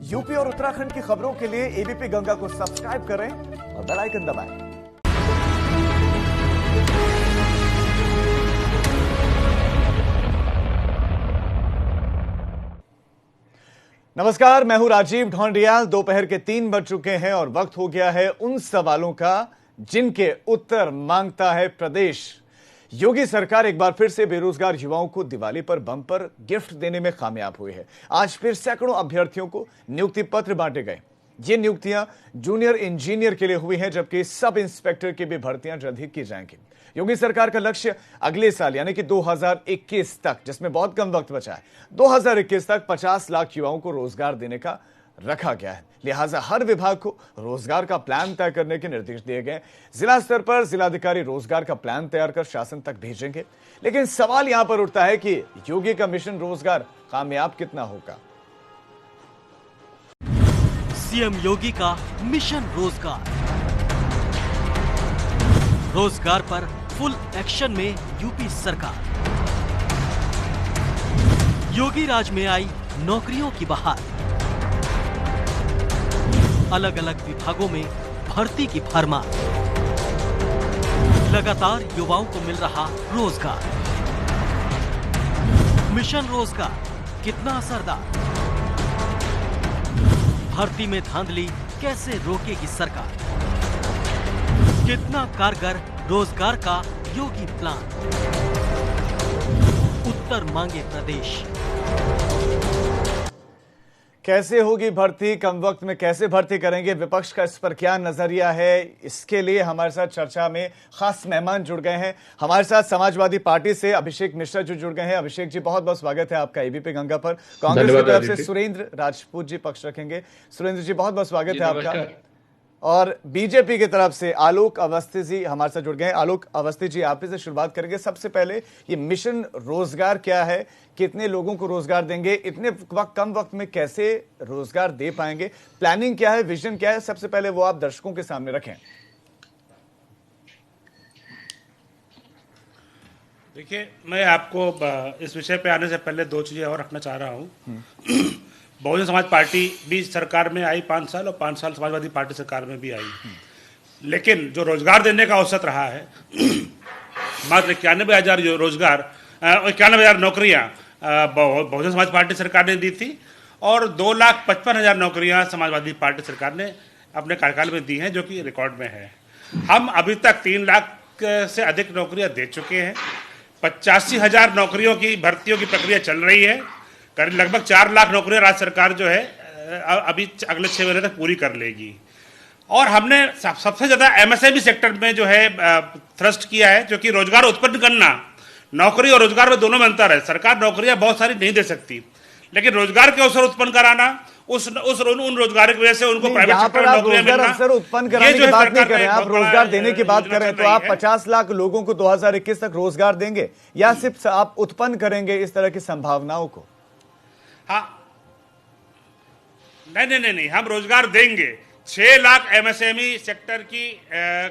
UP और उत्तराखंड की खबरों के लिए एबीपी गंगा को सब्सक्राइब करें और बेल आइकन दबाएं। नमस्कार, मैं हूं राजीव ढोंडियाल। दोपहर के 3 बज चुके हैं और वक्त हो गया है उन सवालों का जिनके उत्तर मांगता है प्रदेश। योगी सरकार एक बार फिर से बेरोजगार युवाओं को दिवाली पर बम्पर गिफ्ट देने में कामयाब हुई है। आज फिर सैकड़ों अभ्यर्थियों को नियुक्ति पत्र बांटे गए। ये नियुक्तियां जूनियर इंजीनियर के लिए हुई हैं, जबकि सब इंस्पेक्टर की भी भर्तियां जल्द ही की जाएंगी। योगी सरकार का लक्ष्य अगले साल यानी कि 2021 तक, जिसमें बहुत कम वक्त बचा है, 2021 तक 50 लाख युवाओं को रोजगार देने का रखा गया है। लिहाजा हर विभाग को रोजगार का प्लान तय करने के निर्देश दिए गए। जिला स्तर पर जिलाधिकारी रोजगार का प्लान तैयार कर शासन तक भेजेंगे। लेकिन सवाल यहां पर उठता है कि योगी का मिशन रोजगार कामयाब कितना होगा। सीएम योगी का मिशन रोजगार। रोजगार पर फुल एक्शन में यूपी सरकार। योगी राज में आई नौकरियों की बहार। अलग अलग विभागों में भर्ती की भरमार। लगातार युवाओं को मिल रहा रोजगार। मिशन रोजगार कितना असरदार? भर्ती में धांधली कैसे रोकेगी सरकार? कितना कारगर रोजगार का योगी प्लान? उत्तर मांगे प्रदेश। कैसे होगी भर्ती, कम वक्त में कैसे भर्ती करेंगे, विपक्ष का इस पर क्या नजरिया है, इसके लिए हमारे साथ चर्चा में खास मेहमान जुड़ गए हैं। हमारे साथ समाजवादी पार्टी से अभिषेक मिश्रा जी जुड़ गए हैं। अभिषेक जी, बहुत बहुत स्वागत है आपका एबीपी गंगा पर। कांग्रेस की तरफ से सुरेंद्र राजपूत जी पक्ष रखेंगे। सुरेंद्र जी, बहुत बहुत स्वागत है आपका। और बीजेपी की तरफ से आलोक अवस्थी जी हमारे साथ जुड़ गए हैं। आलोक अवस्थी जी, आप ही से शुरुआत करेंगे। सबसे पहले ये मिशन रोजगार क्या है, कितने लोगों को रोजगार देंगे, इतने कम वक्त में कैसे रोजगार दे पाएंगे, प्लानिंग क्या है, विजन क्या है, सबसे पहले वो आप दर्शकों के सामने रखें। देखिए, मैं आपको इस विषय पे आने से पहले 2 चीजें और रखना चाह रहा हूँ। बहुजन समाज पार्टी भी सरकार में आई 5 साल और 5 साल समाजवादी पार्टी सरकार में भी आई, लेकिन जो रोजगार देने का औसत रहा है मात्र 91,000 रोजगार, 91,000 नौकरियां बहुजन समाज पार्टी सरकार ने दी थी और 2,55,000 नौकरियां समाजवादी पार्टी सरकार ने अपने कार्यकाल में दी हैं, जो कि रिकॉर्ड में है। हम अभी तक 3 लाख से अधिक नौकरियां दे चुके हैं। 85,000 नौकरियों की भर्तियों की प्रक्रिया चल रही है। करीब लगभग 4 लाख नौकरियां राज्य सरकार जो है अभी अगले 6 महीने तक पूरी कर लेगी। और हमने सबसे ज्यादा एमएसएमई सेक्टर में जो है थ्रस्ट किया है, जो कि रोजगार उत्पन्न करना। नौकरी और रोजगार में दोनों में अंतर है। सरकार नौकरियां बहुत सारी नहीं दे सकती, लेकिन रोजगार के अवसर उत्पन्न कराना, उन रोजगार की वजह से उनको प्राइवेट सेक्टर में नौकरियां मिलना, अवसर उत्पन्न कराने की बात नहीं कर रहे हैं आप, रोजगार देने की बात कर रहे हैं। तो आप 50 लाख लोगों को 2021 तक रोजगार देंगे या सिर्फ आप उत्पन्न करेंगे इस तरह की संभावनाओं को? हाँ, नहीं, हम रोजगार देंगे। 6 लाख एमएसएमई सेक्टर की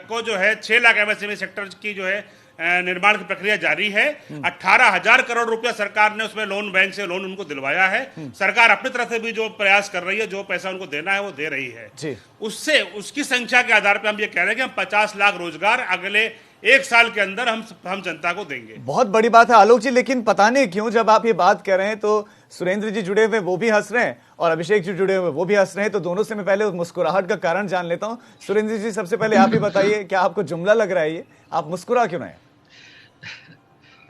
को जो है 6 लाख एमएसएमई सेक्टर की जो है निर्माण की प्रक्रिया जारी है। 18,000 करोड़ रुपया सरकार ने उसमें लोन, बैंक से लोन उनको दिलवाया है। सरकार अपनी तरफ से भी जो प्रयास कर रही है, जो पैसा उनको देना है वो दे रही है जी। उससे उसकी संख्या के आधार पर हम ये कह रहे हैं कि हम 50 लाख रोजगार अगले 1 साल के अंदर हम जनता को देंगे। बहुत बड़ी बात है आलोक जी, लेकिन पता नहीं क्यों जब आप ये बात कर रहे हैं तो सुरेंद्र जी जुड़े हुए वो भी हंस रहे हैं और अभिषेक जी जुड़े हुए वो भी हंस रहे हैं। तो दोनों से मैं पहले मुस्कुराहट का कारण जान लेता हूं। सुरेंद्र जी, सबसे पहले आप ही बताइए, क्या आपको जुमला लग रहा है ये? आप मुस्कुरा क्यों रहे हैं?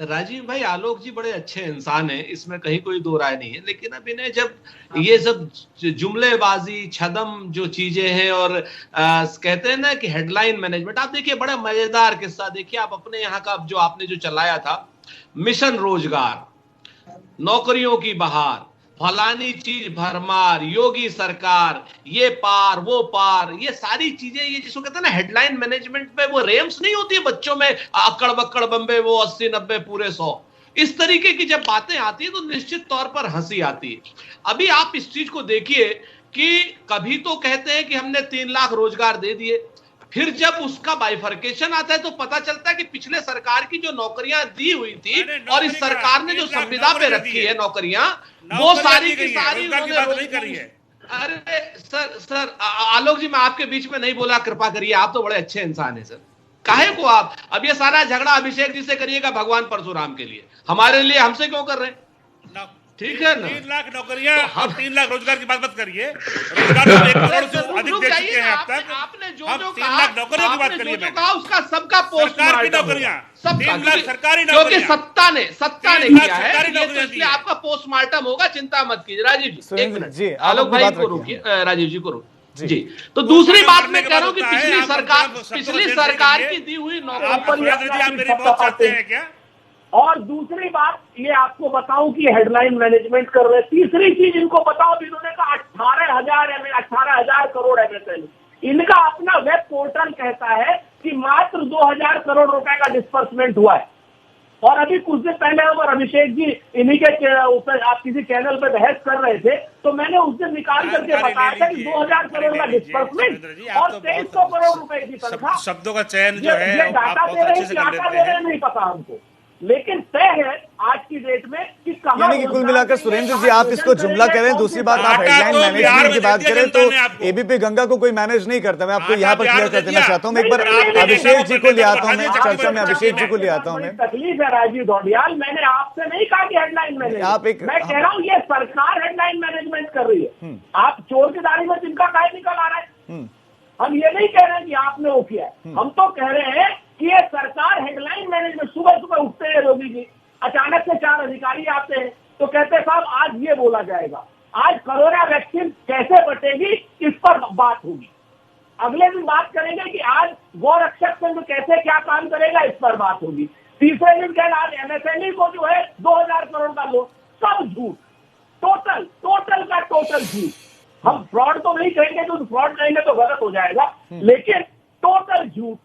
राजीव भाई, आलोक जी बड़े अच्छे इंसान हैं, इसमें कहीं कोई दो राय नहीं है। लेकिन अब इन्हें जब ये सब जुमलेबाजी, छदम जो चीजें हैं और कहते हैं ना कि हेडलाइन मैनेजमेंट, आप देखिए बड़ा मजेदार किस्सा देखिए आप अपने यहाँ का, जो आपने जो चलाया था मिशन रोजगार, नौकरियों की बहार, फलानी चीज भरमार, योगी सरकार, ये पार वो पार, ये सारी चीजें, ये जिसको कहते हैं ना हेडलाइन मैनेजमेंट में वो रेम्स नहीं होती है बच्चों में, अक्कड़ बक्कड़ बम्बे वो 80-90 पूरे 100, इस तरीके की जब बातें आती है तो निश्चित तौर पर हंसी आती है। अभी आप इस चीज को देखिए कि कभी तो कहते हैं कि हमने 3 लाख रोजगार दे दिए, फिर जब उसका बाइफर्केशन आता है तो पता चलता है कि पिछले सरकार की जो नौकरियां दी हुई थी और इस सरकार ने जो संविदा पे रखी है नौकरियां, वो सारी की सारी उन्होंने अरे सर आलोक जी, मैं आपके बीच में नहीं बोला, कृपा करिए, आप तो बड़े अच्छे इंसान हैं सर। काहे को आप अब ये सारा झगड़ा अभिषेक जी से करिएगा भगवान परशुराम के लिए, हमारे लिए हमसे क्यों कर रहे हैं? ठीक है ना? 3 लाख नौकरियां और 3 लाख रोजगार की बात मत करिए। रोजगार तो 1 करोड़ से अधिक दे चुके हैं अब तक। आपने जो हम जो 3 लाख नौकरियों की बात करिए। कहा उसका सबका सरकार की नौकरियां, 3 लाख सरकारी क्योंकि नौकरियां, सत्ता ने किया है, तो इसलिए आपका पोस्टमार्टम होगा, चिंता मत कीजिए। राजीव जी एक मिनट जी, आलोक भाई को रोकिए, राजीव जी को रोकिए जी। तो दूसरी बात मैं कह रहा हूं कि पिछली सरकार की दी हुई नौकरी, और दूसरी बात ये आपको बताऊं कि हेडलाइन मैनेजमेंट कर रहे हैं। तीसरी चीज इनको बताओ, इन्होंने कहा 18,000 करोड़ एमएसएमई। इनका अपना वेब पोर्टल कहता है कि मात्र 2,000 करोड़ रुपए का डिस्पर्समेंट हुआ है। और अभी कुछ दिन पहले और अभिषेक जी इन्हीं के ऊपर आप किसी चैनल पर बहस कर रहे थे, तो मैंने उस दिन निकाल करके बताया था कि 2,000 करोड़ का डिस्पर्समेंट और 2,300 करोड़ रुपए की तनख्वाह। शब्दों का चयन जो है ये डाटा दे रहे हैं कि आटा दे रहे हैं नहीं पता हमको, लेकिन तय है आज की डेट में कि यानी कि कुल मिलाकर सुरेंद्र जी आप इसको जुमला कह रहे हैं। दूसरी बात, आप हेडलाइन मैनेजमेंट की बात करें तो एबीपी गंगा को कोई मैनेज नहीं करता। मैं आपको यहाँ पर क्लियर कर देना चाहता हूँ। मैं एक बार अभिषेक जी को ले आता हूँ, मैं चर्चा में अभिषेक जी को ले आता हूँ। मैं तकलीफ है राजीव ढोडियाल, मैंने आपसे नहीं कहा कि हेडलाइन मैनेजमेंट, मैं कह रहा हूँ ये सरकार हेडलाइन मैनेजमेंट कर रही है। आप चोर की दाढ़ी में जिनका काय निकल आ रहा है, हम ये नहीं कह रहे हैं कि आपने वो किया है, हम तो कह रहे हैं कि ये सरकार हेडलाइन मैनेजमेंट। सुबह सुबह उठते हैं योगी जी, अचानक से 4 अधिकारी आते हैं तो कहते हैं साहब आज ये बोला जाएगा, आज कोरोना वैक्सीन कैसे बटेगी इस पर बात होगी। अगले दिन बात करेंगे कि आज गौरक्षक संघ कैसे क्या काम करेगा, इस पर बात होगी। तीसरे दिन कहना आज एमएसएमई को जो है 2,000 करोड़ का लोन, सब झूठ, टोटल झूठ। हम फ्रॉड तो नहीं कहेंगे, तो फ्रॉड कहेंगे तो गलत हो जाएगा, लेकिन टोटल झूठ।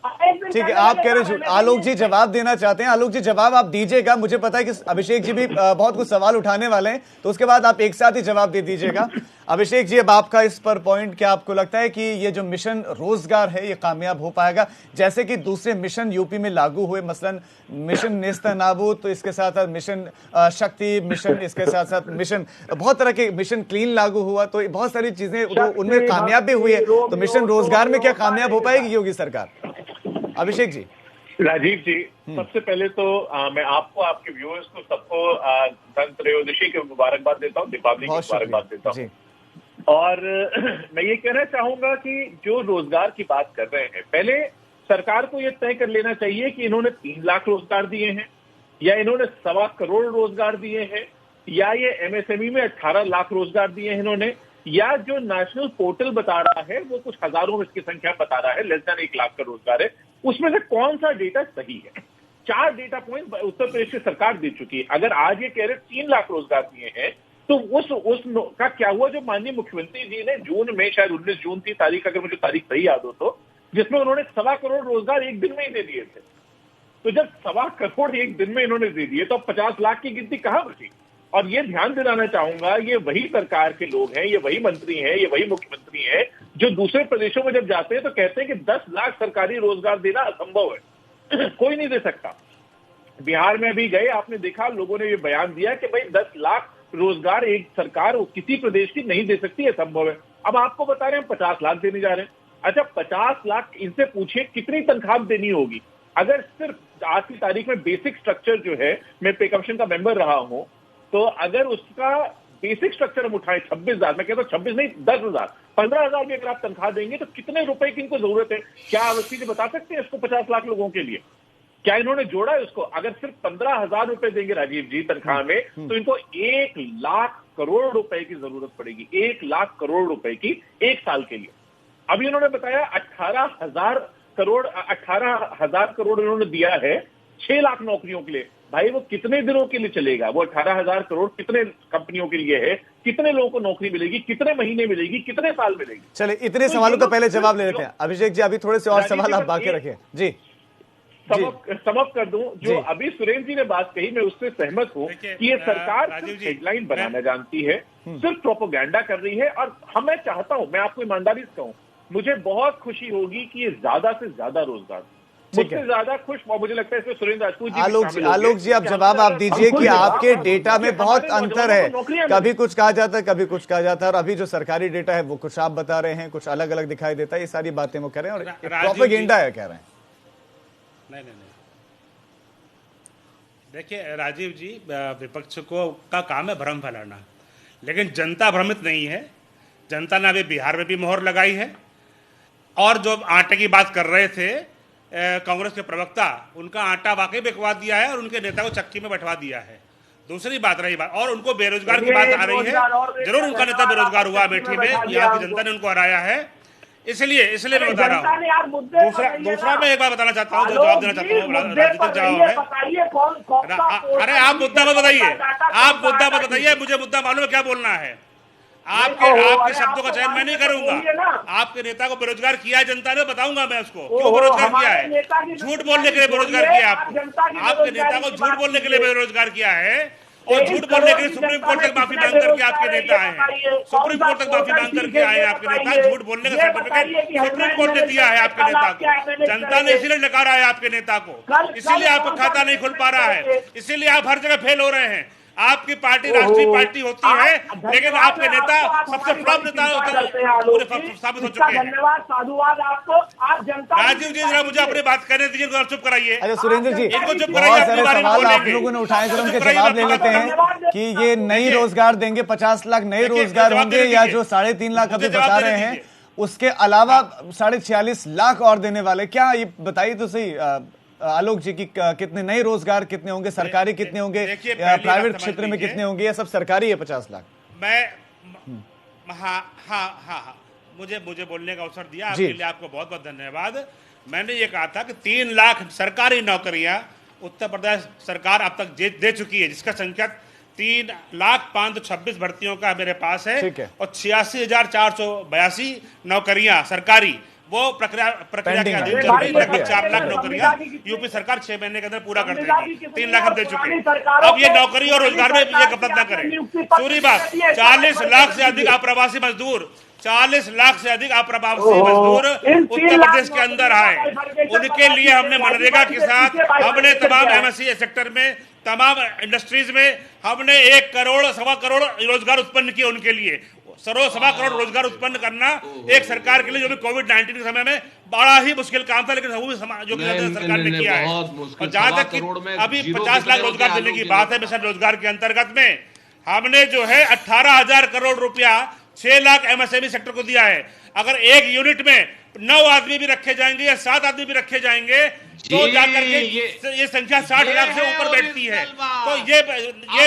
ठीक है, आप कह रहे हैं। आलोक जी जवाब देना चाहते हैं। आलोक जी जवाब आप दीजिएगा, मुझे पता है कि अभिषेक जी भी बहुत कुछ सवाल उठाने वाले हैं, तो उसके बाद आप एक साथ ही जवाब दे दीजिएगा। अभिषेक जी अब आपका इस पर पॉइंट, क्या आपको लगता है कि ये जो मिशन रोजगार है ये कामयाब हो पाएगा, जैसे कि दूसरे मिशन यूपी में लागू हुए, मसलन मिशन नेस्तनाबूद, तो इसके साथ साथ मिशन शक्ति मिशन, इसके साथ साथ मिशन, बहुत तरह के मिशन क्लीन लागू हुआ, तो बहुत सारी चीजें तो उनमें कामयाब भी हुई है। तो मिशन रोजगार में क्या कामयाब हो पाएगी योगी सरकार? अभिषेक जी। राजीव जी, सबसे पहले तो मैं आपको, आपके व्यूअर्स को, सबको धनत्रयोदशी की मुबारकबाद देता हूँ, दीपावली की मुबारकबाद देता हूँ। और मैं ये कहना चाहूंगा कि जो रोजगार की बात कर रहे हैं, पहले सरकार को ये तय कर लेना चाहिए कि इन्होंने 3 लाख रोजगार दिए हैं, या इन्होंने 1.25 करोड़ रोजगार दिए हैं, या ये एमएसएमई में 18 लाख रोजगार दिए हैं इन्होंने, या जो नेशनल पोर्टल बता रहा है वो कुछ हजारों में इसकी संख्या बता रहा है, लेस देन 1 लाख का रोजगार है। उसमें से कौन सा डेटा सही है? 4 डेटा पॉइंट उत्तर प्रदेश की सरकार दे चुकी है। अगर आज ये कह रहे 3 लाख रोजगार दिए हैं, तो उस का क्या हुआ जो माननीय मुख्यमंत्री जी ने जून में, शायद 19 जून थी तारीख, अगर मुझे तारीख सही याद हो तो, जिसमें उन्होंने 1.25 करोड़ रोजगार एक दिन में ही दे दिए थे। तो जब 1.25 करोड़ एक दिन में इन्होंने दे दिए, तो 50 लाख की गिनती कहां बची? और ये ध्यान दिलाना चाहूंगा, ये वही सरकार के लोग हैं, ये वही मंत्री हैं, ये वही मुख्यमंत्री हैं जो दूसरे प्रदेशों में जब जाते हैं तो कहते हैं कि 10 लाख सरकारी रोजगार देना असंभव है, कोई नहीं दे सकता। बिहार में भी गए, आपने देखा लोगों ने ये बयान दिया कि भाई 10 लाख रोजगार एक सरकार किसी प्रदेश की नहीं दे सकती, असंभव है। अब आपको बता रहे हैं 50 लाख देने जा रहे हैं। अच्छा, 50 लाख, इनसे पूछिए कितनी तनख्वाह देनी होगी। अगर सिर्फ आज की तारीख में बेसिक स्ट्रक्चर जो है, मैं पे कमीशन का मेंबर रहा हूं, तो अगर उसका बेसिक स्ट्रक्चर हम उठाएं 26,000, मैं कहता हूं 26 नहीं 10,000, 15,000 भी अगर आप तनख्वाह देंगे तो कितने रुपए की इनको जरूरत है? क्या आप चीजें बता सकते हैं इसको 50 लाख लोगों के लिए? क्या इन्होंने जोड़ा है उसको? अगर सिर्फ 15,000 रुपए देंगे राजीव जी तनख्वाह में, तो इनको 1 लाख करोड़ रुपए की जरूरत पड़ेगी, 1 लाख करोड़ रुपए की 1 साल के लिए। अभी इन्होंने बताया 18,000 करोड़ इन्होंने दिया है 6 लाख नौकरियों के लिए। भाई वो कितने दिनों के लिए चलेगा? वो 18,000 करोड़ कितने कंपनियों के लिए है? कितने लोगों को नौकरी मिलेगी? कितने महीने मिलेगी? कितने साल मिलेगी? चले इतने सवालों का पहले जवाब ले लेते हैं। अभिषेक जी अभी थोड़े से और सवाल आप बाकी रखें जी। समाप्त कर दूं, जो अभी सुरेंद्र जी ने बात कही, मैं उससे सहमत हूं कि ये सरकार सिर्फ हेडलाइन बनाना जानती है, सिर्फ प्रोपोगेंडा कर रही है। और मैं चाहता हूं, मैं आपको ईमानदारी से कहूं, मुझे बहुत खुशी होगी कि ये ज्यादा से ज्यादा रोजगार, मुझसे ज्यादा खुश मुझे लगता है इसमें सुरेंद्र राजपूत जी। आलोक जी, अब जवाब आप दीजिए कि आपके डेटा में बहुत अंतर है, कभी कुछ कहा जाता है, कभी कुछ कहा जाता है, और अभी जो सरकारी डेटा है वो कुछ आप बता रहे हैं, कुछ अलग अलग दिखाई देता है। ये सारी बातें वो कह रहे हैं और प्रोपेगेंडा है कह रहे हैं। नहीं, देखिए राजीव जी, विपक्ष को का काम है भ्रम फैलाना, लेकिन जनता भ्रमित नहीं है। जनता ने अभी बिहार में भी मोहर लगाई है, और जो आटे की बात कर रहे थे कांग्रेस के प्रवक्ता, उनका आटा वाकई बिकवा दिया है और उनके नेता को चक्की में बैठवा दिया है। दूसरी बात रही बात, और उनको बेरोजगार की बात आ रही है, जरूर उनका नेता बेरोजगार हुआ अमेठी में, यहाँ की जनता ने उनको हराया है, इसलिए मैं बता रहा हूँ। दूसरा मैं एक बार बताना चाहता हूँ, जो जवाब देना चाहता हूँ, राजनीतिक जवाब है। अरे आप मुद्दा मत बताइए, मुझे मुद्दा मालूम है क्या बोलना है। आपके शब्दों का चयन मैं नहीं करूंगा। आपके नेता को बेरोजगार किया है जनता ने, बताऊंगा मैं उसको क्यों बेरोजगार किया है। झूठ बोलने के लिए बेरोजगार किया आपके नेता को झूठ बोलने के लिए बेरोजगार किया है, और झूठ बोलने के लिए सुप्रीम कोर्ट तक माफी मांग करके आपके नेता आए हैं। सुप्रीम कोर्ट तक माफी मांग करके आए हैं आपके नेता। झूठ बोलने का सर्टिफिकेट सुप्रीम कोर्ट ने दिया है आपके नेता को। जनता ने इसीलिए नकारा है आपके नेता को, इसीलिए आपका खाता नहीं खुल पा रहा है, इसीलिए आप हर जगह फेल हो रहे हैं। आपकी पार्टी राष्ट्रीय पार्टी होती है, लेकिन आपके नेता सबसे फ्लॉप नेता साबित हो चुके हैं। धन्यवाद, साधुवाद आपको। आप जनता राजीव जी, जरा मुझे अपनी बात करने दीजिए, इनको चुप कराइए। अच्छा सुरेंद्र जी, इनको चुप बहुत सारे सवाल आप लोगों ने उठाए, जरा उनके जवाब ले लेते हैं कि ये नई रोजगार देंगे, 50 लाख नए रोजगार होंगे, या जो 3.5 लाख अभी बता रहे हैं उसके अलावा 46.5 लाख और देने वाले, क्या ये बताइए तो सही आलोक जी की कितने नए रोजगार कितने होंगे, सरकारी कितने होंगे, प्राइवेट क्षेत्र में कितने होंगे, ये सब सरकारी है 50 लाख। हाँ, मुझे बोलने का अवसर दिया, आपके लिए आपको बहुत बहुत धन्यवाद। मैंने ये कहा था कि 3 लाख सरकारी नौकरियां उत्तर प्रदेश सरकार अब तक दे चुकी है, जिसका संख्या 3,05,26 भर्तियों का मेरे पास है, और 86,482 नौकरियां सरकारी वो प्रक्रिया के अधीन चल रही है। लगभग 4 लाख नौकरियां यूपी सरकार 6 महीने के अंदर पूरा कर देगी। 3 लाख हम दे चुके हैं। अब ये नौकरी और रोजगार में ये गलत ना करें। पूरी बात, 40 लाख से अधिक अप्रवासी मजदूर, 40 लाख से अधिक अप्रवासी मजदूर उत्तर प्रदेश के अंदर आए, उनके लिए हमने मनरेगा के साथ, हमने तमाम एमएससी सेक्टर में, तमाम इंडस्ट्रीज में हमने 1 करोड़ 1.25 करोड़ रोजगार उत्पन्न किए उनके लिए। 1.25 करोड़ रोजगार उत्पन्न करना एक सरकार के लिए, जो भी कोविड-19 के समय में बड़ा ही मुश्किल काम था, लेकिन वो भी जो सरकार ने किया है। और जहां तक अभी 50 लाख रोजगार देने की बात है मिशन रोजगार के अंतर्गत में, हमने जो है 18,000 करोड़ रुपया 6 लाख एमएसएमई सेक्टर को दिया है। अगर एक यूनिट में 9 आदमी भी रखे जाएंगे या 7 आदमी भी रखे जाएंगे तो जाकर के ये संख्या 60 लाख से ऊपर बैठती है। तो ये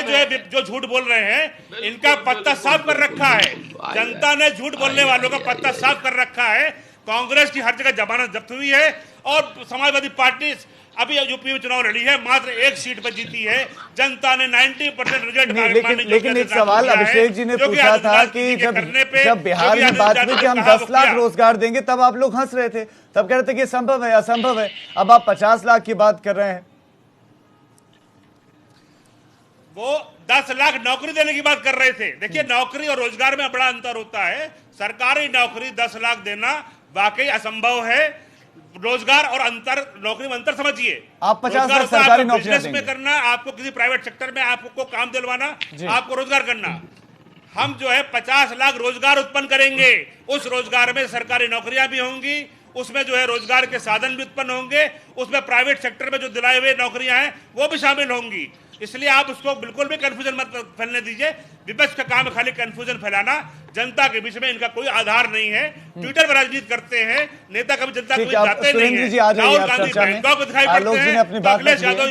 जो है, जो झूठ बोल रहे हैं, इनका पत्ता साफ कर रखा है। जनता ने झूठ बोलने वालों का पत्ता साफ कर रखा है। कांग्रेस की हर जगह जमानत जब्त हुई है, और समाजवादी पार्टी अभी यूपी में चुनाव लड़ी है, मात्र 1 सीट पर जीती है। जनता ने 90% रिजल्ट। लेकिन एक सवाल अभिषेक जी ने पूछा था कि जब बिहार में बात हुई कि हम 10 लाख रोजगार देंगे, तब आप लोग हंस रहे थे, तब कह रहे थे कि संभव है, असंभव है। अब आप 50 लाख की बात कर रहे हैं। वो 10 लाख नौकरी देने की बात कर रहे थे। देखिए, नौकरी और रोजगार में बड़ा अंतर होता है। सरकारी नौकरी 10 लाख देना वाकई असंभव है। रोजगार और नौकरी में अंतर समझिए। आप 50 लाख सरकारी बिजनेस में करना, आपको किसी प्राइवेट सेक्टर में आपको काम दिलवाना, आपको रोजगार करना। हम जो है 50 लाख रोजगार उत्पन्न करेंगे। उस रोजगार में सरकारी नौकरियां भी होंगी, उसमें जो है रोजगार के साधन भी उत्पन्न होंगे, उसमें प्राइवेट सेक्टर में जो दिलाए हुए नौकरियां हैं वो भी शामिल होंगी। इसलिए आप उसको बिल्कुल भी कंफ्यूजन मत फैलने दीजिए। विपक्ष का काम है खाली कंफ्यूजन फैलाना। जनता के बीच में इनका कोई आधार नहीं है। ट्विटर पर राजनीति करते हैं, नेता कभी जनता को जाते नहीं है। राहुल गांधी बैंकॉक को दिखाई पड़ते हैं, अखिलेश यादव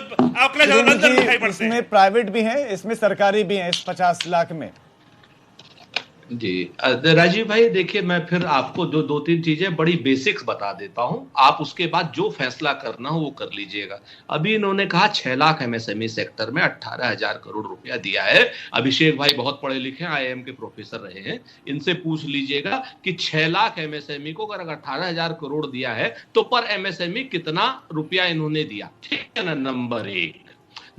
दिखाई पड़ते हैं। प्राइवेट भी है, इसमें सरकारी भी है, इस 50 लाख में। जी राजीव भाई, देखिए मैं फिर आपको जो 2-3 चीजें बड़ी बेसिक्स बता देता हूं, आप उसके बाद जो फैसला करना हो वो कर लीजिएगा। अभी इन्होंने कहा 6 लाख एमएसएमई सेक्टर में 18,000 करोड़ रुपया दिया है। अभिषेक भाई बहुत पढ़े लिखे आईआईएम के प्रोफेसर रहे हैं, इनसे पूछ लीजिएगा कि 6 लाख एमएसएमई को अगर 18,000 करोड़ दिया है तो पर एमएसएमई कितना रुपया इन्होंने दिया। ठीक है ना, नंबर 1।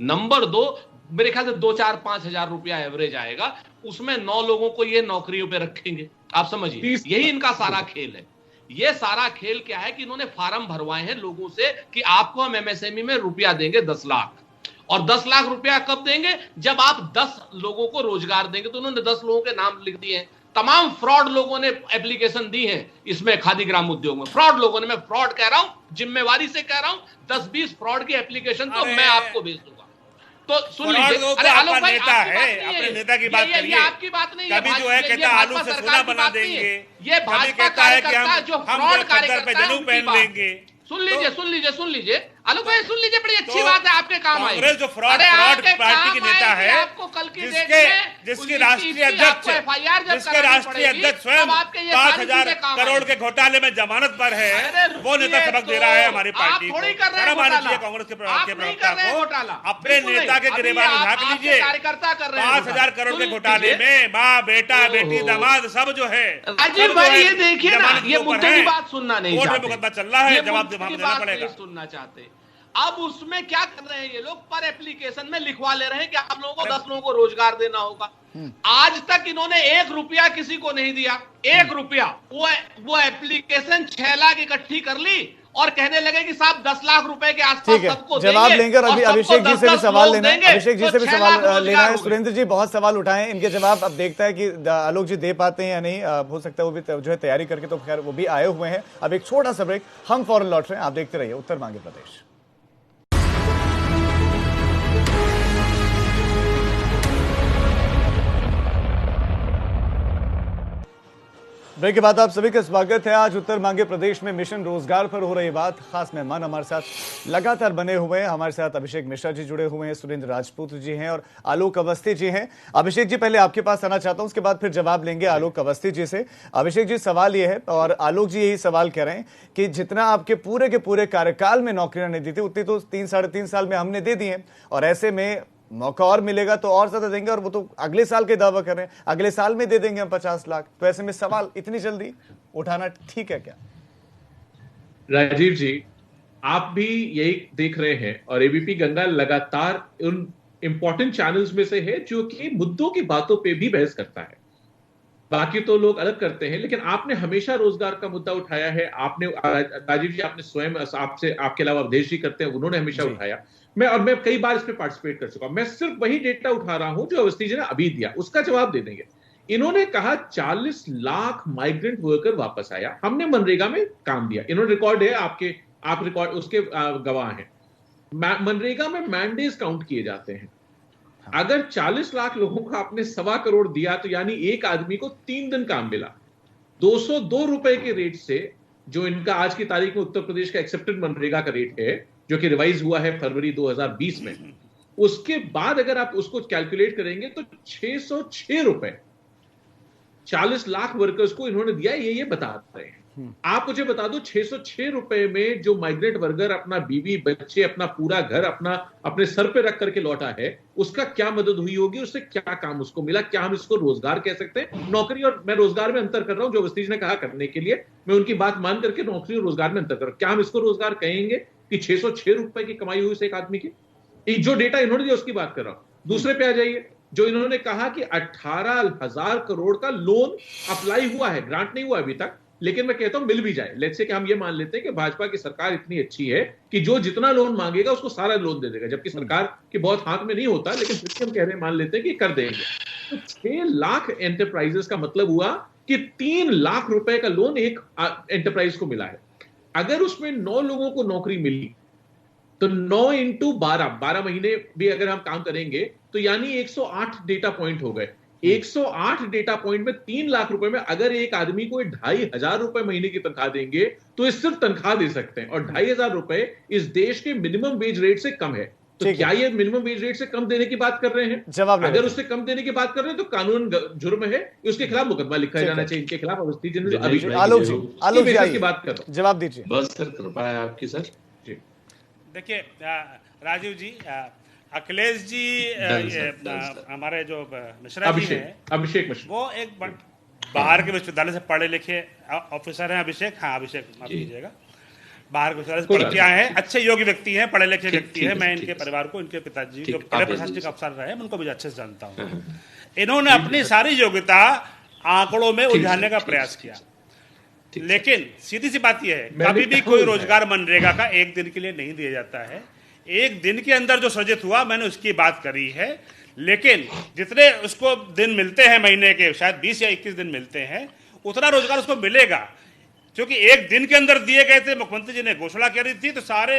नंबर 2, मेरे ख्याल से 2-4-5 हजार रुपया एवरेज आएगा, उसमें 9 लोगों को ये नौकरियों पे रखेंगे। आप समझिए, यही इनका सारा खेल है। ये सारा खेल क्या है कि इन्होंने फार्म भरवाए हैं लोगों से कि आपको हम एमएसएमई में रुपया देंगे 10 लाख, और 10 लाख रुपया कब देंगे? जब आप 10 लोगों को रोजगार देंगे। तो उन्होंने 10 लोगों के नाम लिख दिए हैं। तमाम फ्रॉड लोगों ने एप्लीकेशन दी है इसमें, खादी ग्राम उद्योग में फ्रॉड लोगों ने, मैं फ्रॉड कह रहा हूं, जिम्मेवारी से कह रहा हूं, 10-20 फ्रॉड की एप्लीकेशन तो मैं आपको भेज दूंगा। तो सुन लीजिए, अरे आलोक भाई नेता है, अपने नेता की बात करिए। ये आपकी बात नहीं है, कभी जो है कहता है आलू से सोना बना देंगे, ये भाजपा कार्यकर्ता जो फ्रॉड कार्यकर्ता है जनेऊ पहन लेंगे। सुन लीजिए आलोक भाई, सुन लीजिए, बड़ी अच्छी बात है, आपके काम आएगी। कांग्रेस जो फ्रॉड पार्टी की नेता है, आपको कल की डेट में जिसके राष्ट्रीय अध्यक्ष स्वयं 5,000 करोड़ के घोटाले में जमानत पर है, वो नेता सबक दे रहा है हमारी पार्टी को। शर्म आनी चाहिए कांग्रेस के प्रवक्ता को। अपने नेता के गिरेबान झाँक लीजिए। 5,000 करोड़ के घोटाले में माँ, बेटा, बेटी, दामाद सब जो है। अजीब भाई, ये देखिए ना, ये मुद्दे की बात सुनना नहीं चाहते, मुकदमा चल रहा है, जवाब देना पड़ेगा। सुनना चाहते। अब उसमें क्या कर रहे हैं ये लोग? पर एप्लीकेशन में लिखवा ले रहे हैं कि आप लोगों को 10 लोगों को रोजगार देना होगा। आज तक इन्होंने 1 रुपया किसी को नहीं दिया, 1 रुपया। वो एप्लीकेशन 6 लाख इकट्ठी कर ली और कहने लगे कि साहब 10 लाख रुपए के आसपास सबको जवाब लेंगे। और अभी अभिषेक जी से भी सवाल लेना है, अभिषेक जी से भी सवाल लेना है। सुरेंद्र जी बहुत सवाल उठाए हैं, इनके जवाब अब देखता है कि आलोक जी दे पाते हैं या नहीं। हो सकता है वो भी जो है तैयारी करके, तो खैर वो भी आए हुए हैं। अब एक छोटा सा ब्रेक, हम फौरन लौट रहे हैं, आप देखते रहिए उत्तर मांगे प्रदेश। ब्रेक के बाद आप सभी का स्वागत है। आज उत्तर मांगे प्रदेश में मिशन रोजगार पर हो रही बात। खास मेहमान हमारे साथ लगातार बने हुए हैं। हमारे साथ अभिषेक मिश्रा जी जुड़े हुए हैं, सुरेंद्र राजपूत जी हैं और आलोक अवस्थी जी हैं। अभिषेक जी पहले आपके पास आना चाहता हूं, उसके बाद फिर जवाब लेंगे आलोक अवस्थी जी से। अभिषेक जी सवाल ये है, और आलोक जी यही सवाल कह रहे हैं कि जितना आपके पूरे के पूरे कार्यकाल में नौकरियां नहीं दी थी, उतनी तो 3-3.5 साल में हमने दे दी है, और ऐसे में मौका और मिलेगा तो और ज्यादा देंगे, और वो तो अगले साल के दावा कर रहे हैं अगले साल में दे देंगे हम 50 लाख। तो ऐसे में सवाल इतनी जल्दी उठाना ठीक है क्या? राजीव जी, आप भी यही देख रहे हैं, और एबीपी गंगा लगातार उन इंपॉर्टेंट चैनल्स में से है जो कि मुद्दों की बातों पे भी बहस करता है। बाकी तो लोग अलग करते हैं, लेकिन आपने हमेशा रोजगार का मुद्दा उठाया है। आपने, राजीव जी, आपने स्वयं, आपसे आपके अलावा अवधेश जी करते हैं, उन्होंने हमेशा उठाया। मैं कई बार इस पे पार्टिसिपेट कर चुका हूं। मैं सिर्फ वही डेटा उठा रहा हूं जो अवस्थी जी ने अभी दिया, उसका जवाब दे देंगे। इन्होंने कहा 40 लाख माइग्रेंट वर्कर वापस आया, हमने मनरेगा में काम दिया। इन्होंने रिकॉर्ड है, आप रिकॉर्ड उसके गवाह हैं। मनरेगा में मैंडेज काउंट किए जाते हैं। अगर 40 लाख लोगों को आपने 1.25 करोड़ दिया, तो यानी एक आदमी को 3 दिन काम मिला। 202 रुपए के रेट से, जो इनका आज की तारीख में उत्तर प्रदेश का एक्सेप्टेड मनरेगा का रेट है, जो कि रिवाइज हुआ है फरवरी 2020 में, उसके बाद अगर आप उसको कैलकुलेट करेंगे तो 606 रुपए 40 लाख वर्कर्स को इन्होंने दिया। ये बता रहे हैं। आप मुझे बता दो, 606 रुपए में जो माइग्रेंट वर्कर अपना बीवी बच्चे, अपना पूरा घर अपने सर पे रख करके लौटा है, उसका क्या मदद हुई होगी? उससे क्या काम उसको मिला? क्या हम इसको रोजगार कह सकते हैं? नौकरी और मैं रोजगार में अंतर कर रहा हूं, जो अवस्थी जी ने कहा करने के लिए, मैं उनकी बात मान करके नौकरी और रोजगार में अंतर कर रहा हूं। क्या हम इसको रोजगार कहेंगे कि 606 रुपए की कमाई हुई एक आदमी की? जो डेटा इन्होंने दिया उसकी बात कर रहा हूं। दूसरे पे आ जाइए, जो इन्होंने कहा कि 18,000 करोड़ का लोन अप्लाई हुआ है, ग्रांट नहीं हुआ अभी तक, लेकिन मैं कहता हूं मिल भी जाए। लेट्स से कि हम ये मान लेते हैं कि भाजपा की सरकार इतनी अच्छी है कि जो जितना लोन मांगेगा उसको सारा लोन दे देगा, जबकि सरकार के बहुत हाथ में नहीं होता, लेकिन फिर हम कह रहे हैं, मान लेते हैं कि कर देंगे। तो 6 लाख एंटरप्राइजेस का मतलब हुआ कि 3 लाख रुपए का लोन एक एंटरप्राइज को मिला है। अगर उसमें 9 लोगों को नौकरी मिली, तो 9 इंटू 12 महीने भी अगर हम काम करेंगे, तो यानी 108 डेटा पॉइंट हो गए। 108 डेटा पॉइंट में 3 लाख रुपए में अगर एक आदमी को 2,500 रुपए महीने की तनख्वाह देंगे, तो ये सिर्फ तनख्वाह दे सकते हैं, और 2,500 रुपए इस देश के मिनिमम वेज रेट से कम है। तो क्या ये मिनिमम वेज रेट से कम देने की बात कर रहे हैं? जवाब अगर उससे कम देने की बात कर रहे हैं तो कानून जुर्म है, उसके खिलाफ मुकदमा लिखा जाना चाहिए। इनके खिलाफ अवस्थी जी ने आलोक जी की बात कर रहा हूं, जवाब दीजिए। बस सर, कृपा है आपकी सर। देखिए राजीव जी, अखिलेश जी, हमारे जो मिश्रा जी हैं, अभिषेक मिश्रा, वो एक बाहर के विश्वविद्यालय से पढ़े लिखे ऑफिसर हैं। अभिषेक, हाँ अभिषेक, माफ कीजिएगा, बाहर के विश्वविद्यालय से पढ़ के आए हैं, अच्छे योग्य व्यक्ति हैं, पढ़े लिखे व्यक्ति हैं। मैं इनके परिवार को, इनके पिताजी जो बड़े प्रशासनिक अफसर रहे, उनको भी अच्छे से जानता हूँ। इन्होंने अपनी सारी योग्यता आंकड़ों में उलझाने का प्रयास किया। लेकिन सीधी सी बात यह है, कभी भी कोई रोजगार मनरेगा का एक दिन के लिए नहीं दिया जाता है। एक दिन के अंदर जो सृजित हुआ, मैंने उसकी बात करी है, लेकिन जितने उसको दिन मिलते हैं महीने के, शायद 20 या 21 दिन मिलते हैं, उतना रोजगार उसको मिलेगा। क्योंकि एक दिन के अंदर दिए गए थे, मुख्यमंत्री जी ने घोषणा करी थी, तो सारे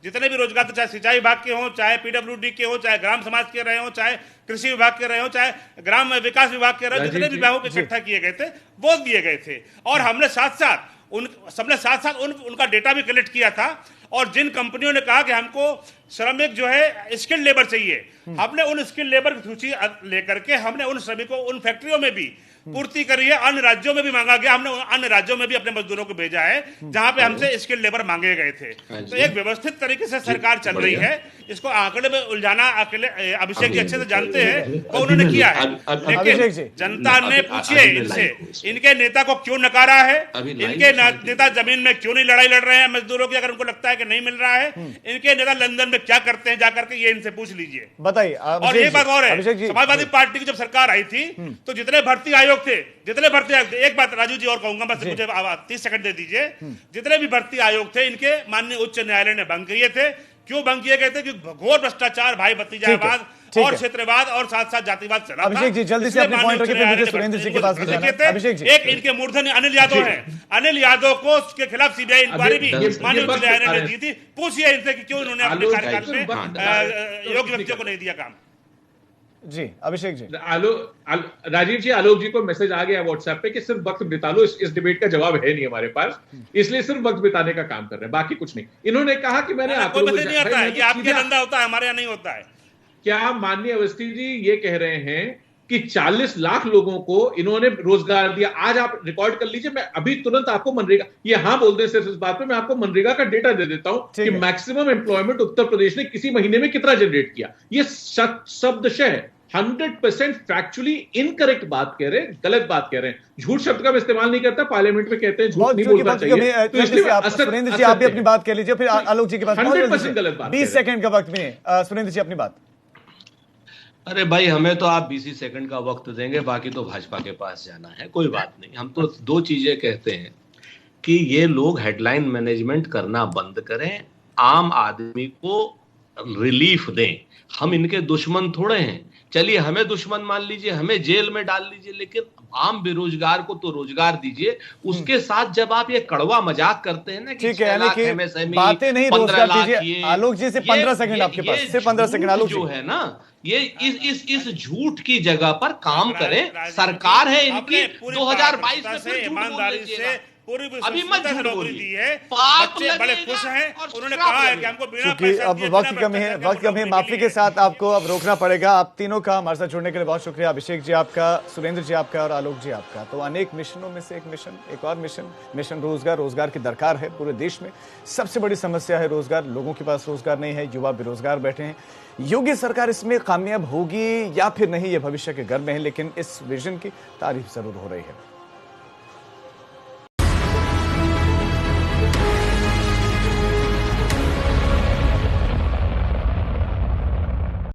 जितने भी रोजगार थे, चाहे सिंचाई विभाग के हों, चाहे पीडब्ल्यूडी के हों, चाहे ग्राम समाज के रहे हों, चाहे कृषि विभाग के रहे हों, चाहे ग्राम विकास विभाग के रहे हों, जितने भी विभागों के इकट्ठा किए गए थे वो दिए गए थे। और हमने सबने साथ साथ उनका डेटा भी कलेक्ट किया था। और जिन कंपनियों ने कहा कि हमको श्रमिक जो है स्किल्ड लेबर चाहिए, हमने उन स्किल्ड लेबर की सूची लेकर के हमने उन श्रमिकों उन फैक्ट्रियों में भी पूर्ति करी है। अन्य राज्यों में भी मांगा गया, हमने अन्य राज्यों में भी अपने मजदूरों को भेजा है जहां पे हमसे स्किल्ड लेबर मांगे गए थे। तो एक व्यवस्थित तरीके से सरकार चल रही है। इसको आंकड़े में उलझाना अकेले अभिषेक जी अच्छे से जानते हैं, वो उन्होंने किया है। लेकिन जनता ने पूछिए इनसे, इनके नेता को क्यों नकारा है, इनके नेता जमीन में क्यों नहीं लड़ाई लड़ रहे हैं मजदूरों की, अगर उनको लगता है कि नहीं मिल रहा है। इनके नेता लंदन में क्या करते हैं जाकर के, ये इनसे पूछ लीजिए। बताइए। और एक बात और है, समाजवादी पार्टी की जब सरकार आई थी तो जितने भर्ती आयोग थे, एक बात राजू जी और कहूंगा, बस मुझे 30 सेकंड दे दीजिए। जितने भी भर्ती आयोग थे, इनके माननीय उच्च न्यायालय ने भंग किए थे। क्यों भंग किए गए थे? क्योंकि घोर भ्रष्टाचार, भाई भतीजावाद और क्षेत्रवाद और साथ साथ जातिवाद चला था। अभिषेक जी जल्दी से अपने पॉइंट रखिए, फिर मुझे सुरेंद्र जी के पास भी जाना है। अभिषेक जी, एक इनके मूर्धन्य अनिल यादव हैं। अनिल यादव को के खिलाफ सीबीआई इंक्वायरी भी माननीय उच्च न्यायालय ने दी थी। पूछिए इनसे कि क्यों उन्होंने अपने कार्यकाल में योग्य व्यक्तियों को नहीं दिया काम। जी अभिषेक जी। राजीव जी, आलोक जी को मैसेज आ गया व्हाट्सएप पे कि सिर्फ वक्त बिता लो, इस डिबेट का जवाब है नहीं हमारे पास, इसलिए सिर्फ वक्त बिताने का काम कर रहे हैं, बाकी कुछ नहीं। इन्होंने कहा कि मैंने कोई मैसेज नहीं आता है, ये आपके धंधा होता है, हमारे यहाँ नहीं होता है। क्या माननीय अवस्थी जी ये कह रहे हैं कि 40 लाख लोगों को इन्होंने रोजगार दिया? आज आप रिकॉर्ड कर लीजिए, मैं अभी तुरंत आपको मनरेगा, ये हाँ बोल दें सिर्फ इस बात पे, मैं आपको मनरेगा का डेटा दे देता हूं कि मैक्सिमम एम्प्लॉयमेंट उत्तर प्रदेश ने किसी महीने में कितना जनरेट किया। ये शब्दशः 100% फैक्चुअली इनकरेक्ट बात कह रहे हैं, गलत बात कह रहे हैं। झूठ शब्द का इस्तेमाल नहीं करता, पार्लियामेंट में कहते हैं झूठ नहीं बोलना चाहिए। तो इसलिए सुरेंद्र जी आप भी अपनी बात कह लीजिए, फिर आलोक जी के पास 100% गलत बात। 20 सेकंड का वक्त भी है। सुरेंद्र जी अपनी बात। अरे भाई, हमें तो आप 20 सेकंड का वक्त देंगे, बाकी तो भाजपा के पास जाना है, कोई बात नहीं। हम तो दो चीजें कहते हैं कि ये लोग हेडलाइन मैनेजमेंट करना बंद करें, आम आदमी को रिलीफ दें। हम इनके दुश्मन थोड़े हैं, चलिए हमें दुश्मन मान लीजिए, हमें जेल में डाल लीजिए, लेकिन आम बेरोजगार को तो रोजगार दीजिए। उसके साथ जब आप ये कड़वा मजाक करते हैं ना कि 6 लाख MSME, बातें नहीं रोजगार दीजिए। आलोक जी से 15 सेकंड आपके पास, सिर्फ 15 सेकंड आलोक जो है ना, ये इस झूठ की जगह पर काम करें। सरकार है इनकी, 2022 में फिर ईमानदारी से अभी मत नौकरी दी है, बच्चे बड़े खुश हैं। उन्होंने कहा है कि हमको बिना पैसे अब वक्त कम है, माफी के साथ आपको अब रोकना पड़ेगा। आप तीनों का हमारे साथ जुड़ने के लिए बहुत शुक्रिया। अभिषेक जी आपका, सुरेंद्र जी आपका और आलोक जी आपका। तो अनेक मिशनों में से एक मिशन, एक और मिशन रोजगार की दरकार है पूरे देश में। सबसे बड़ी समस्या है रोजगार, लोगों के पास रोजगार नहीं है, युवा बेरोजगार बैठे हैं। योगी सरकार इसमें कामयाब होगी या फिर नहीं, ये भविष्य के घर में है, लेकिन इस विजन की तारीफ जरूर हो रही है।